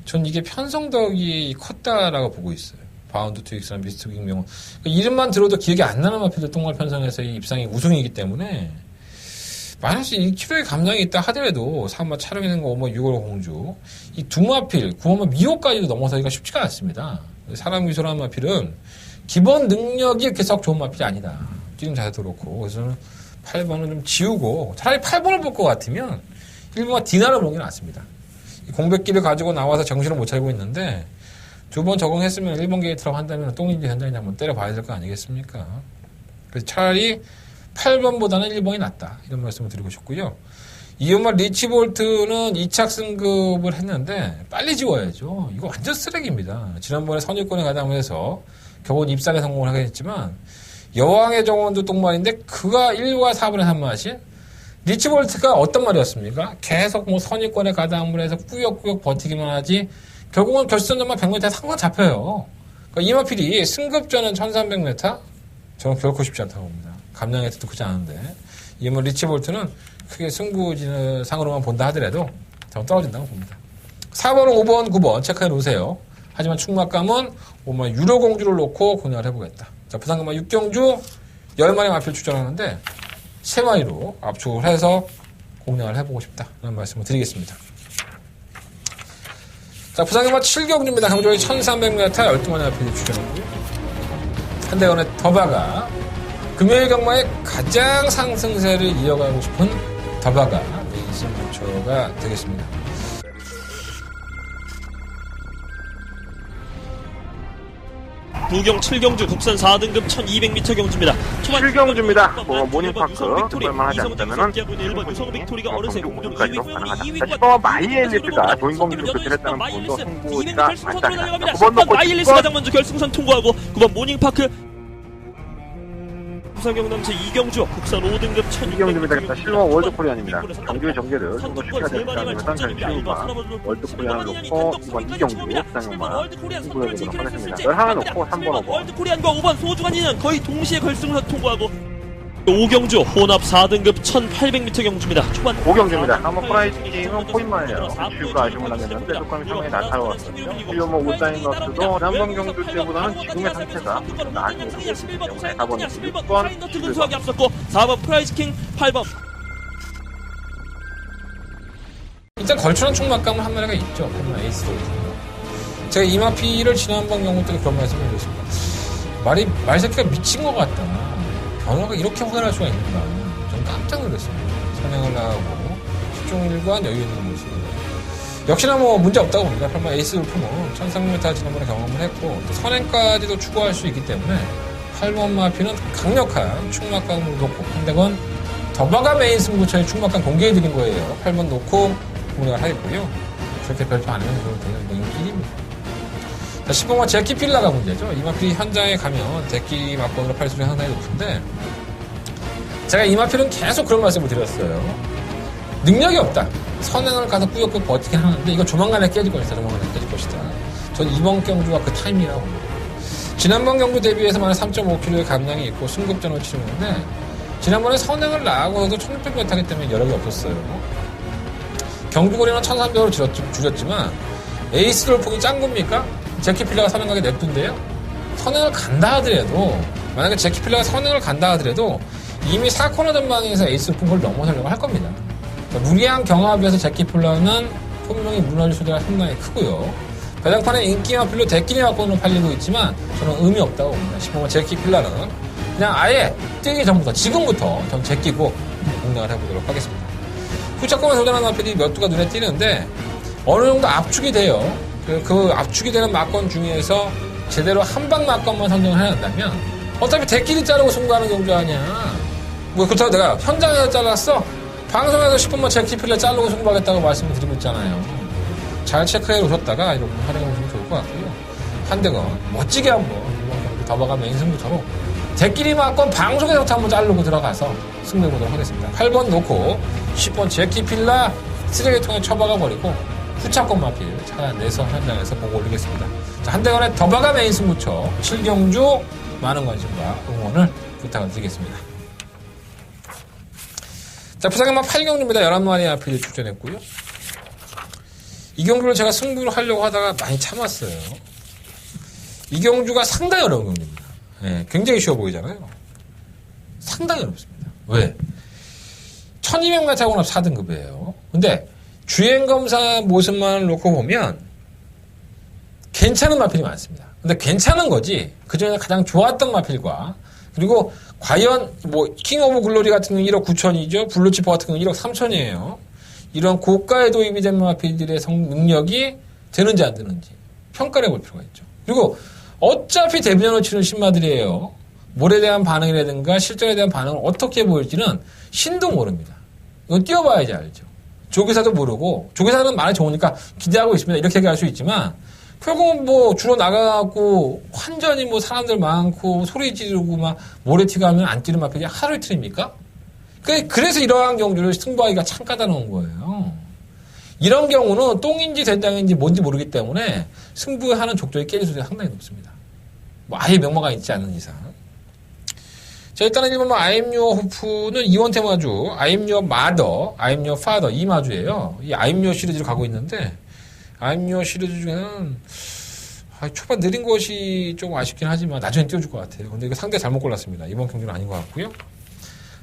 전 이게 편성덕이 컸다라고 보고 있어요. 바운드 투익스나 미스트 윙명은. 이름만 들어도 기억이 안 나는 마필도 똥말 편성에서의 입상이 우승이기 때문에, 마이너스 1kg의 감량이 있다 하더라도, 사마 촬영해낸 거, 6월 공주. 이 두 마필, 9번 미호까지도 넘어서기가 쉽지가 않습니다. 사람 미소라는 마필은 기본 능력이 이렇게 썩 좋은 마필이 아니다. 뛰는 자세도 그렇고. 그래서 저는 8번은 좀 지우고, 차라리 8번을 볼 것 같으면 1번과 디나를 보는 게 낫습니다. 공백기를 가지고 나와서 정신을 못 차리고 있는데, 두 번 적응했으면 1번 게이트라고 한다면 똥인지 현장인지 한번 때려봐야 될 거 아니겠습니까? 그래서 차라리 8번보다는 1번이 낫다. 이런 말씀을 드리고 싶고요. 이연말 리치볼트는 2착 승급을 했는데 빨리 지워야죠. 이거 완전 쓰레기입니다. 지난번에 선유권에 가담해서 겨우 입상에 성공을 하게 됐지만 여왕의 정원도 똥말인데 그가 1과 4분의 3 맛이 리치볼트가 어떤 말이었습니까? 계속 뭐 선유권에 가담을 해서 꾸역꾸역 버티기만 하지 결국은 결승전만 100m 상관 잡혀요. 그러니까 이 마필이 승급전은 1300m? 저는 결코 쉽지 않다고 봅니다. 감량의 뜻도 크지 않은데 이뭐 리치볼트는 크게 승부상으로만 본다 하더라도 저는 떨어진다고 봅니다. 4번, 5번, 9번 체크해 놓으세요. 하지만 충막감은 오늘 유로공주를 놓고 공략을 해보겠다. 자, 부산금마 6경주 10마리 마필 출전하는데 3마리로 압축을 해서 공략을 해보고 싶다. 라는 말씀을 드리겠습니다. 자, 부산금마 7경주입니다. 경주에 1300m 12마리 마필이 출전하고요. 한대건의 더바가 금요일 경마의 가장 상승세를 이어가고 싶은 더바가 메이슨 부처가 되겠습니다. 부경 7경주 국산 4등급 1200m 경주입니다. 7경주입니다. 뭐 모닝파크 정말만 하지 않다면은 경주까지도 가능하다. 자, 마이엘리스가 조인범 교체를 했다는 부분도 승부가 맞다. 9번 놓고 마이엘리스 가장 먼저 결승선 통과하고 9번 모닝파크 부산경남 제2경주 국산 5등급 12경주입니다. 실버 월드코리안입니다. 경주의 전개를 좀 더 쉽게 하겠다면 실버가 월드코리안을 놓고 이번 2경주 부산경만 승부해보도록 하겠습니다. 11 놓고 3번 5번 월드코리안과 5번 소중한이는 거의 동시에 결승선 통과하고 5경주 혼합 4등급 1800m 경주입니다. 초반 5경주입니다. 한번 프라이팅은 포인마예요. 슈가 아쉬움을 남겼는데 조금 상당히 날카로웠거든요. 실버 울다이너스도 남번 경주 때보다는 지금의 상태가 나아지고 있기 때문에 4번 6번 준수하게 앞섰고 4번 프라이즈킹 8번 일단 걸출한 충막감은 한 마리가 있죠. 그러면 에이스로. 제가 이 마피를 지난번 경우 때도 그런 말씀을 드렸습니다. 말새끼가 미친 것 같다. 변화가 이렇게 확연할 수가 있는가. 저는 깜짝 놀랐습니다. 선행을 나가고 집중일과 여유 있는 모습. 역시나 뭐 문제 없다고 봅니다. 설마 에이스 울프는 1300m 지난번에 경험을 했고 또 선행까지도 추구할 수 있기 때문에 8번 마피는 강력한 충막감을 놓고 한대건 더바가 메인 승부처의 충막감 공개해드린 거예요. 8번 놓고 공략을 하겠고요. 그렇게 별표 안 하면 저는 되게 인기입니다. 자, 10번과 제키필라가 문제죠. 이 마필이 현장에 가면 데끼 막건으로 팔수율이 상당히 높은데 제가 이 마필은 계속 그런 말씀을 드렸어요. 능력이 없다. 선행을 가서 꾸역꾸역 버티긴 하는데 이거 조만간에 깨질 것이다. 전 이번 경주가 그 타이밍이라고 봅니다. 지난번 경주 대비해서 만약 3.5kg의 감량이 있고 승급전을 치르는데 지난번에 선행을 나가고서도 1600m 하기 때문에 여력이 없었어요. 경주거리는 1300으로 줄였지만 에이스 돌풍이 짠 겁니까? 제키필라가 선행 가게 냅둔데요. 선행을 간다 하더라도 만약에 제키필라가 선행을 간다 하더라도 이미 4코너 전방에서 에이스 돌풍을 넘어서려고 할 겁니다. 그러니까 무리한 경합에서 제키필라는 분명히 무너질 수가 상당히 크고요. 배당판에 인기와 별로 대끼리 갖고는 팔리고 있지만 저는 의미 없다고 봅니다. 싶으면 제키필라는 그냥 아예 뛰기 전부터 지금부터 전 제끼고 공략을 해보도록 하겠습니다. 후차권에 도전하는 마필이 몇 두가 눈에 띄는데 어느 정도 압축이 돼요. 그 압축이 되는 막건 중에서 제대로 한방 막건만 선정을 해낸다면 어차피 대끼리 자르고 승부하는 경주 아니야. 뭐 그렇다고 내가 현장에서 잘랐어? 방송에서 10분만 제키필라 자르고 승부하겠다고 말씀을 드리고 있잖아요. 잘 체크해 오셨다가 이렇게 활용하시면 좋을 것 같고요. 한대건 멋지게 한번 더버가 메인 승부처럼 대끼리 맞건 방송에서부터 한번 자르고 들어가서 승부해보도록 하겠습니다. 8번 놓고 10번 제키필라 쓰레기통에 처박아 버리고 후차권 마필 차 내서 현장에서 보고 올리겠습니다. 자, 한대건의 더버가 메인 승부처 7경주 많은 관심과 응원을 부탁을 드리겠습니다. 자, 부산경마 8경주입니다. 11마리 마필이 출전했고요. 이 경주를 제가 승부를 하려고 하다가 많이 참았어요. 이 경주가 상당히 어려운 경주입니다. 네, 굉장히 쉬워 보이잖아요. 상당히 어렵습니다. 왜? 1200m 공합 4등급이에요. 근데 주행검사 모습만 놓고 보면 괜찮은 마필이 많습니다. 근데 괜찮은 거지 그중에 가장 좋았던 마필과 그리고 과연 뭐 킹 오브 글로리 같은 경우는 1억 9천이죠. 블루치퍼 같은 경우는 1억 3천이에요. 이런 고가에 도입이 된 마필들의 능력이 되는지 안 되는지 평가를 해볼 필요가 있죠. 그리고 어차피 데뷔전을 치는 신마들이에요. 몰에 대한 반응이라든가 실전에 대한 반응을 어떻게 보일지는 신도 모릅니다. 이건 뛰어봐야지 알죠. 조교사도 모르고 조교사는 말이 좋으니까 기대하고 있습니다. 이렇게 얘기할 수 있지만 결국은 뭐 주로 나가고 완전히 뭐 사람들 많고 소리 지르고 막 모래티가 하면 안 뛰는 마필이 하루 이틀입니까? 그래서 이러한 경주를 승부하기가 참 까다로운 거예요. 이런 경우는 똥인지 된장인지 뭔지 모르기 때문에 승부하는 족적이 깨질 수가 상당히 높습니다. 뭐 아예 명마가 있지 않는 이상. 자, 일단은 1번 I'm Your Hope는 이원태 마주, I'm Your Mother, I'm Your Father 이 마주예요. 이 I'm Your 시리즈로 가고 있는데 I'm Your 시리즈 중에는 초반 느린 것이 좀 아쉽긴 하지만 나중에 띄워줄 것 같아요. 근데 이거 상대 잘못 골랐습니다. 이번 경기는 아닌 것 같고요.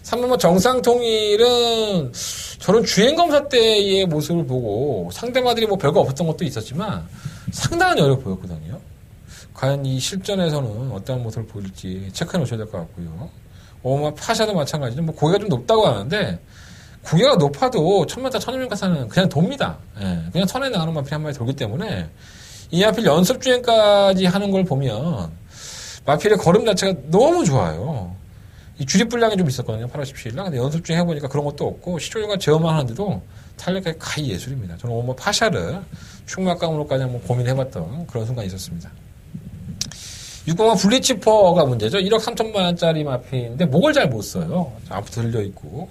3번 정상통일은 저런 주행검사 때의 모습을 보고 상대마들이 뭐 별거 없었던 것도 있었지만 상당히 어려 보였거든요. 과연 이 실전에서는 어떤 모습을 보일지 체크해 놓으셔야 될 것 같고요. 파샤도 마찬가지죠. 뭐 고개가 좀 높다고 하는데 고개가 높아도 1000m, 1200m는 그냥 돕니다. 예, 그냥 선에 나가는 마필이 한 마리 돌기 때문에 이 마필 연습 주행까지 하는 걸 보면 마필의 걸음 자체가 너무 좋아요. 이 주립 분량이 좀 있었거든요. 8월 17일날. 근데 연습 중에 해보니까 그런 것도 없고, 시초일간 제어만 하는데도 탄력이 가히 예술입니다. 저는 뭐 파샤를 충막감으로까지 한번 고민해봤던 그런 순간이 있었습니다. 6번은 블리치퍼가 문제죠. 1억 3천만 원짜리 마필인데 목을 잘 못 써요. 앞으로 들려있고.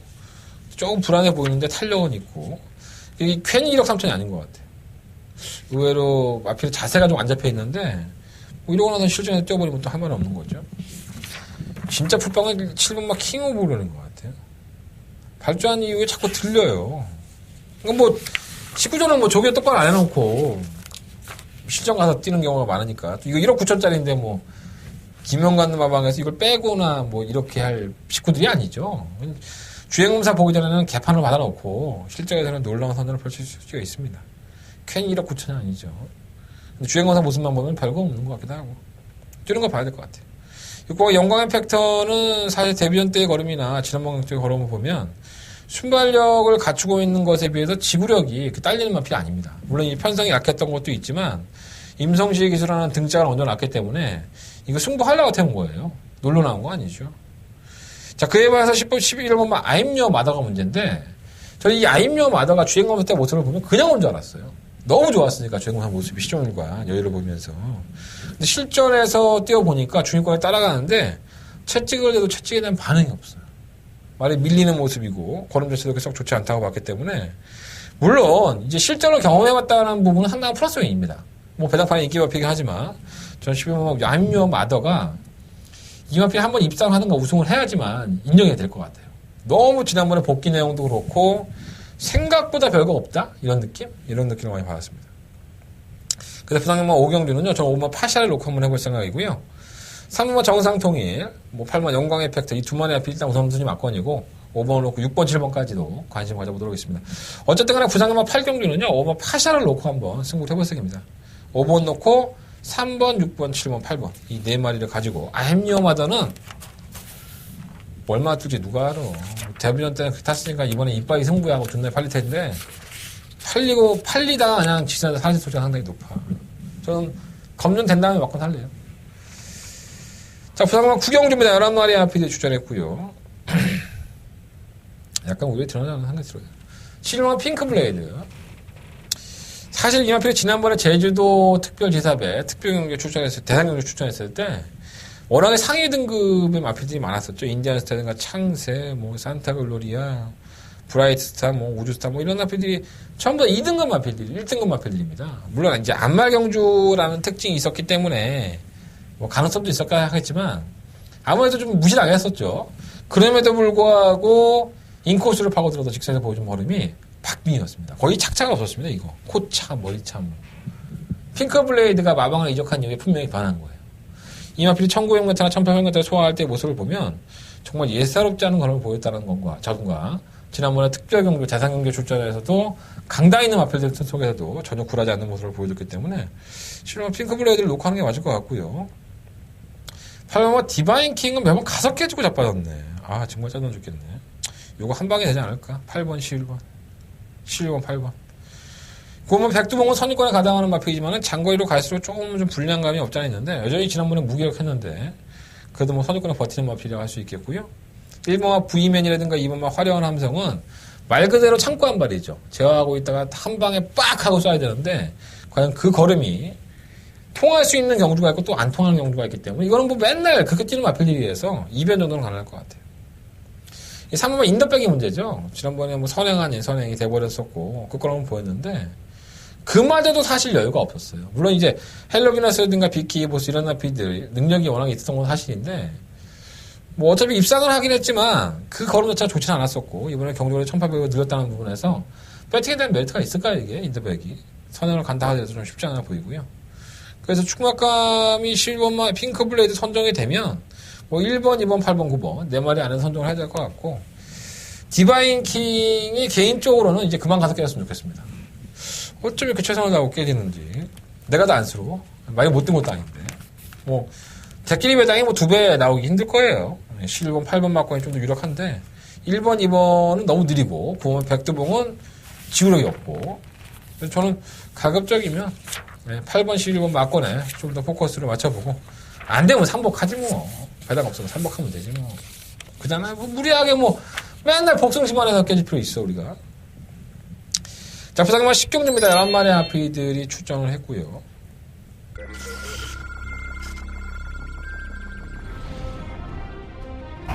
조금 불안해 보이는데 탄력은 있고. 이게 괜히 1억 3천이 아닌 것 같아요. 의외로 마필 자세가 좀 안 잡혀 있는데, 뭐 이러고 나서 실전에 뛰어버리면 또 할 말은 없는 거죠. 진짜 풀빵은 7번 막 킹 오브 그러는 것 같아요. 발주한 이후에 자꾸 들려요. 그러니까 뭐, 19조는 뭐 조개 똑바로 안 해놓고, 실전 가서 뛰는 경우가 많으니까. 이거 1억 9천짜리인데 뭐, 김영관 마방에서 이걸 빼거나 뭐, 이렇게 할 식구들이 아니죠. 주행검사 보기 전에는 개판을 받아놓고, 실전에서는 놀라운 선전을 펼칠 수가 있습니다. 괜히 1억 9천이 아니죠. 근데 주행검사 모습만 보면 별거 없는 것 같기도 하고, 뛰는 거 봐야 될 것 같아요. 6번 영광의 팩터는 사실 데뷔전 때의 걸음이나 지난번 때의 걸음을 보면 순발력을 갖추고 있는 것에 비해서 지구력이 딸리는 마필이 아닙니다. 물론 이 편성이 약했던 것도 있지만 임성시의 기술하는 등짝을 얹어놨기 때문에 이거 승부하려고 태운 거예요. 놀러 나온 거 아니죠. 자, 그에 반해서 10번, 11번 보면 I'm Your Mother가 문제인데 저는 이 I'm Your Mother가 주행검사 때 모습을 보면 그냥 온 줄 알았어요. 너무 좋았으니까 주행검사 모습이 시종일과 여유를 보면서. 근데 실전에서 뛰어보니까 주인권에 따라가는데 채찍을 해도 채찍에 대한 반응이 없어요. 말이 밀리는 모습이고 걸음 자체도 썩 좋지 않다고 봤기 때문에 물론 이제 실제로 경험해봤다는 부분은 상당한 플러스 요인입니다. 뭐 배당판이 인기가 피긴 하지만 전 11번 얄미워 마더가 이마피에 한번 입상하는가 우승을 해야지만 인정이 될 것 같아요. 너무 지난번에 복귀 내용도 그렇고 생각보다 별거 없다? 이런 느낌을 많이 받았습니다. 그래서 부상연마 오경주는요, 저 5번 파샤를 놓고 한번 해볼 생각이고요. 3번 정상통일, 뭐 8번 영광 에펙트, 이 두 마리 앞이 일단 우선순위 막건이고, 5번을 놓고 6번, 7번까지도 관심 가져보도록 하겠습니다. 어쨌든 간에 부상연마 8경주는요, 5번 파샤를 놓고 한번 승부를 해볼 생각입니다. 5번 놓고 3번, 6번, 7번, 8번 이 네 마리를 가지고 햄리어마더는 얼마 줄지 누가 알아. 데뷔전 때는 그렇게 탔으니까 이번에 이빠이 승부하고 존나 팔릴 텐데 팔리다가 그냥 지지난다 사실 소리가 상당히 높아. 저는 검증 된 다음에 맞고 살래요. 자, 부상만 구경주입니다. 11마리 앞에 출전했고요. 약간 우유에 드러나는 생각이 들어요. 7번 핑크블레이드. 사실 이마필이 지난번에 제주도 특별지사배 특별경기에 출전했을 때, 대상경기에 출전했을 때 워낙에 상위 등급의 마필들이 많았었죠. 인디안스타든가 창세, 뭐 산타글로리아, 브라이트스타, 뭐 우주스타, 뭐 이런 마필들이 전부 다 2등급 마필들이 1등급 마필들입니다. 물론 이제 안말경주라는 특징이 있었기 때문에 뭐 가능성도 있었까 하겠지만 아무래도 좀 무시당했었죠. 그럼에도 불구하고 인코스를 파고들어서 직선에서 보여준 걸음이 박빙이었습니다. 거의 착차가 없었습니다. 이거 코차, 머리차, 뭐. 핑크블레이드가 마방을 이적한 이후에 분명히 반한 거예요. 이마필이 1900m나 1800m를 소화할 때의 모습을 보면 정말 예사롭지 않은 걸음을 보였다는 건가, 저분과 지난번에 특별경주, 대상경주 출전에서도 강당 있는 마필들 속에서도 전혀 굴하지 않는 모습을 보여줬기 때문에 실은 핑크블레이드를 놓고 하는 게 맞을 것 같고요. 8번 디바인킹은 매번 5개 주고 자빠졌네. 아, 정말 짜증나 죽겠네. 요거 한 방에 되지 않을까? 8번, 11번. 11번, 8번. 그러면 백두봉은 선입권에 가담하는 마필이지만 장거리로 갈수록 조금 좀 불량감이 없지 않아 있는데 여전히 지난번에 무기력했는데 그래도 뭐 선입권에 버티는 마필이라고 할 수 있겠고요. 1번마 V맨이라든가 2번마 화려한 함성은 말 그대로 창고 한 발이죠. 제어하고 있다가 한 방에 빡 하고 쏴야 되는데 과연 그 걸음이 통할 수 있는 경주가 있고 또 안 통하는 경주가 있기 때문에 이거는 뭐 맨날 그렇게 뛰는 마필들에 의해서 2변 정도는 가능할 것 같아요. 이 3번은 인더백이 문제죠. 지난번에 뭐 선행 아닌 선행이 돼버렸었고 그거랑은 보였는데 그마저도 사실 여유가 없었어요. 물론 이제 헬로비너스라든가 비키, 보스 이런 나피들 능력이 워낙 있었던 건 사실인데 뭐 어차피 입상을 하긴 했지만 그 걸음 자체가 좋지는 않았었고 이번에 경주를 1800으로 늘렸다는 부분에서 배팅에 대한 메리트가 있을까요 이게 인더백이 선행을 간다 하더라도 좀 쉽지 않아 보이고요. 그래서 충격감이 11번만 핑크블레이드 선정이 되면 뭐 1번, 2번, 8번, 9번 네 마리 안에 선정을 해야 될 것 같고 디바인킹이 개인적으로는 이제 그만 가서 깨졌으면 좋겠습니다. 어쩜 이렇게 최선을 다하고 깨지는지 내가 다 안쓰러워. 많이 못 든 것도 아닌데 뭐 대끼리 배당이 뭐 2배 나오기 힘들 거예요. 11번, 8번 막권이 좀 더 유력한데 1번, 2번은 너무 느리고 9번 백두봉은 지구력이 없고 그래서 저는 가급적이면 8번, 11번 막권에 좀 더 포커스를 맞춰보고 안 되면 3복하지 뭐. 배당 없으면 3복하면 되지 뭐. 그잖아요. 뭐 무리하게 뭐 맨날 복승심만 해서 깨질 필요 있어 우리가. 자, 부상만 10경주입니다. 11마리 아피들이 출전을 했고요.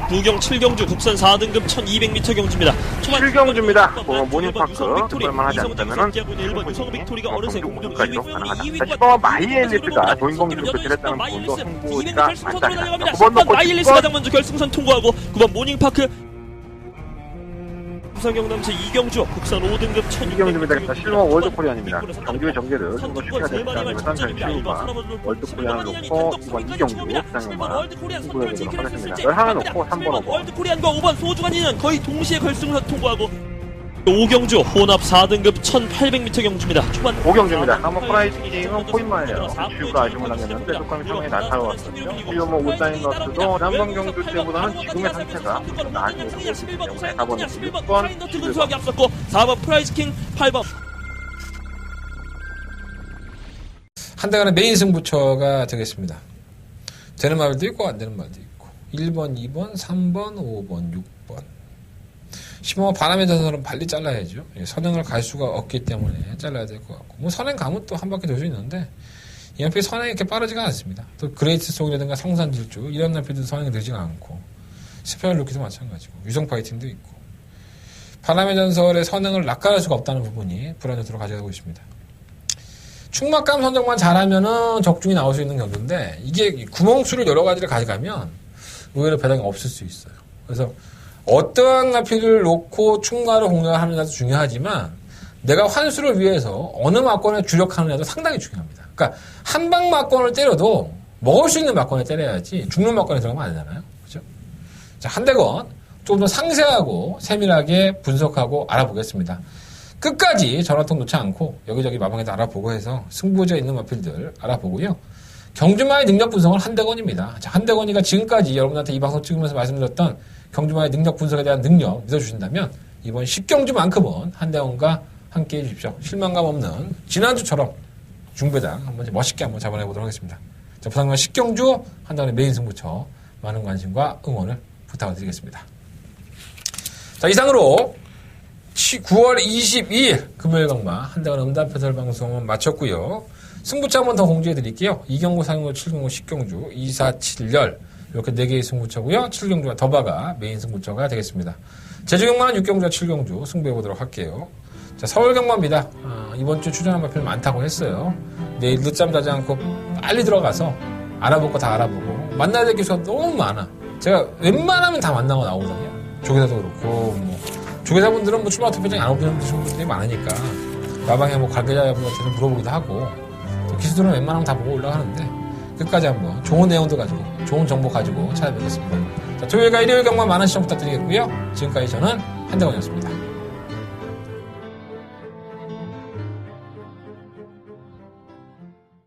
부경 7경주 국산 4등급 1200m 경주입니다. 7경주입니다. 모닝파크 특별만 하지 않다면은 1번 유성 빅토리가 어느새 공중까지도 가능하다. 10번 마이엘리스가 조인공주로 교체했다는 부분도 승부가 맞지 않습니다. 9번 놓고 마이엘리스 가장 먼저 결승선 통과하고 9번 모닝파크 부산경남체 2경주 국산 5등급 1200m 실버 월드코리안입니다. 경주의 전개를 좀 더 쉽게 하자 싶다는 딴전 실버가 월드코리안을 놓고 이번 2경주 부산경만 승부해보도록 하겠습니다. 열 하나 놓고 3번 5번 월드코리안과 5번 소주관이는 거의 동시에 결승선 통과하고 5경주 혼합 4등급 1800m 경주입니다. 초반 5경주입니다. 한번 프라이팅은 포인마예요. 이슈가 아쉬움을 남겼는데 독감이 상당히 날카로웠거든요. 그리고 뭐 울사인너스도 남번 경주 때보다는 지금의 상태가 좀 나아지고 있기 때문에 4번 6번 등수하기 앞섰고 4번 프라이즈킹 8번 한 달간의 메인 승부처가 되겠습니다. 되는 말도 있고 안 되는 말도 있고 1번, 2번, 3번, 5번, 6번 15번 바람의 전선은 빨리 잘라야죠. 선행을 갈 수가 없기 때문에 잘라야 될 것 같고 뭐 선행 가면 또 한 바퀴 돌 수 있는데 이 연필 선행이 이렇게 빠르지가 않습니다. 또 그레이트 속이라든가 성산질주 이런 연필도 선행이 늘지가 않고 스페셜 루키도 마찬가지고 유성 파이팅도 있고 바람의 전설의 선행을 낚아낼 수가 없다는 부분이 불안 요소로 가져가고 있습니다. 충막감 선정만 잘하면은 적중이 나올 수 있는 경주인데 이게 구멍수를 여러 가지를 가져가면 의외로 배당이 없을 수 있어요. 그래서 어떠한 마필을 놓고 충마를 공략하느냐도 중요하지만 내가 환수를 위해서 어느 막권에 주력하느냐도 상당히 중요합니다. 그러니까 한방 막권을 때려도 먹을 수 있는 막권에 때려야지 죽는 막권에 들어가면 안 되잖아요. 그렇죠? 자, 한대건 조금 더 상세하고 세밀하게 분석하고 알아보겠습니다. 끝까지 전화통 놓지 않고 여기저기 마방에도 알아보고 해서 승부처에 있는 마필들 알아보고요. 경주마의 능력 분석은 한대건입니다. 자, 한대건이가 지금까지 여러분한테 이 방송 찍으면서 말씀드렸던 경주마의 능력 분석에 대한 능력 믿어주신다면 이번 10경주만큼은 한대건과 함께 해주십시오. 실망감 없는 지난주처럼 중배당 한번 멋있게 한번 잡아내보도록 하겠습니다. 자, 부산과 10경주 한대건의 메인 승부처 많은 관심과 응원을 부탁드리겠습니다. 자, 이상으로 9월 22일 금요일 강마 한대건 음담패설 방송은 마쳤고요. 승부처 한번 더 공지해 드릴게요. 2경구, 4경구, 7경구, 10경주, 2, 4, 7열 이렇게 4개의 승부처고요. 7경주와 더바가 메인 승부처가 되겠습니다. 제주경마는 6경주와 7경주 승부해 보도록 할게요. 자, 서울경마입니다. 이번 주 출연한 마필 많다고 했어요. 내일 늦잠 자지 않고 빨리 들어가서 알아볼 거 다 알아보고 만나야 될 기수가 너무 많아. 제가 웬만하면 다 만나고 나오거든요. 조계사도 그렇고 뭐 조계사분들은 뭐 출마 투표장에 안 오시는 분들이 많으니까 마방에 뭐 관계자분들한테 물어보기도 하고 또 기수들은 웬만하면 다 보고 올라가는데 끝까지 한번 좋은 내용도 가지고 좋은 정보 가지고 찾아뵙겠습니다. 자, 토요일과 일요일 경마 많은 시청 부탁드리겠고요. 지금까지 저는 한대건이었습니다.